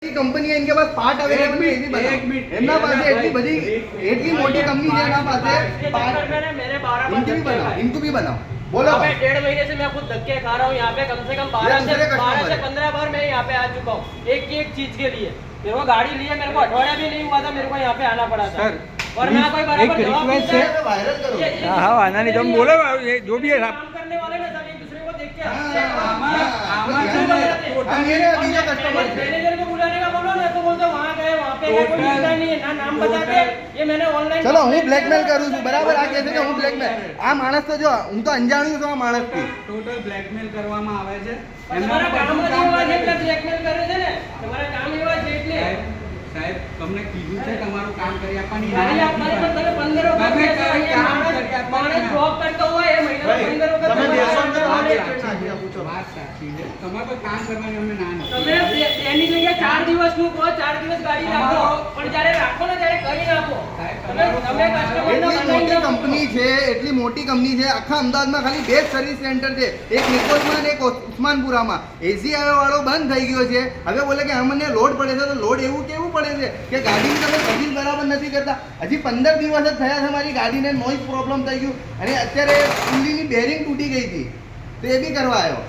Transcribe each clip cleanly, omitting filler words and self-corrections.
अच्छी कंपनी है, इनके पास पार्ट अवेलेबल है, ये भी बताओ। એમના પાસે એટલી બધી એટલી મોટી કંપनी है, એના પાસે पार्ट मेरे 12 इनको भी बनाओ, इनको भी बनाओ। बोलो भाई। 1.5 महीने से मैं खुद धक्के खा रहा हूँ यहाँ पे, कम से कम 12 से 15 बार मैं यहाँ पे आ चुका हूँ, एक की एक चीज के लिए। मेरे को गाड़ी लिए, मेरे को अठवाडिया भी नहीं हुआ था, मेरे को यहाँ पे आना पड़ा था। और ना कोई बराबर जवाब रिक्वेस्ट देता है, वायरल करो। हाँ आना नहीं, तुम बोलो ये जो भी है काम करने वाले ना सब एक दूसरे को देख के मैनेजर को बुलाने का बोलो ना, तो बोलते वहाँ गए, वहाँ पे गए, कोई मिलता नहीं है ना, नाम बताते। ये मैंने ऑनलाइन ચલો હું બ્લેકમેલ કરું છું, બરાબર? આ કહે છે કે હું બ્લેકમેલ, આ માણસ તો જો હું તો અંજાણું છું આ માણસથી। ટોટલ બ્લેકમેલ કરવામાં આવે છે। તમારા કામ જ એવા છે એટલે બ્લેકમેલ કરે છે ને, તમારા કામ એવા છે એટલે સાહેબ તમને કીધું છે તમારું કામ કરી આપવાની ગાડી આપવાની, પણ તમે 15 વખત તમે કહેશો, કામ અહીંયા કરી આપવાની માણસ જોબ કરતો હોય એ મહિનામાં 15 વખત તમે તમારે બેસો ને તો આવવાનું વાત હોય। સાચી. વાત સાચી છે, તમારે કોઈ કામ કરવાની અમે ના નથી। તમે એની જગ્યાએ 4 દિવસનું કહો, 4 દિવસ ગાડી રાખો, પણ જ્યારે રાખો ને ત્યારે કરીને આપો। તમે કસ્ટમરને એટલી મોટી બનાવીને આપો। કંપની છે, એટલી મોટી કંપની છે, આખા અમદાવાદમાં ખાલી 2 સર્વિસ સેન્ટર છે, એક નિકોલમાં અને એક ઉસ્માનપુરામાં। એસીઆઈ વાળો બંધ થઈ ગયો છે, હવે બોલે કે અમને લોડ પડે છે, તો લોડ એવું કેવું પડે છે કે ગાડીની તમે સર્વિસ બરાબર નથી કરતા। હજી 15 દિવસ જ થયા છે મારી ગાડીને નોઈઝ પ્રોબ્લેમ થઈ ગયું, અને અત્યારે કુંડીની બેરિંગ તૂટી ગઈ હતી, તો એ બી કરવા આવ્યો।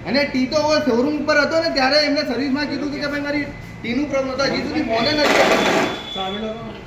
અને ટી તો શોરૂમ ઉપર હતો ને ત્યારે એમને સર્વિસમાં કીધું કે ભાઈ મારી ટીનું પ્રોબ્લેમ હતો, હજી સુધી ફોને નથી કર્યો।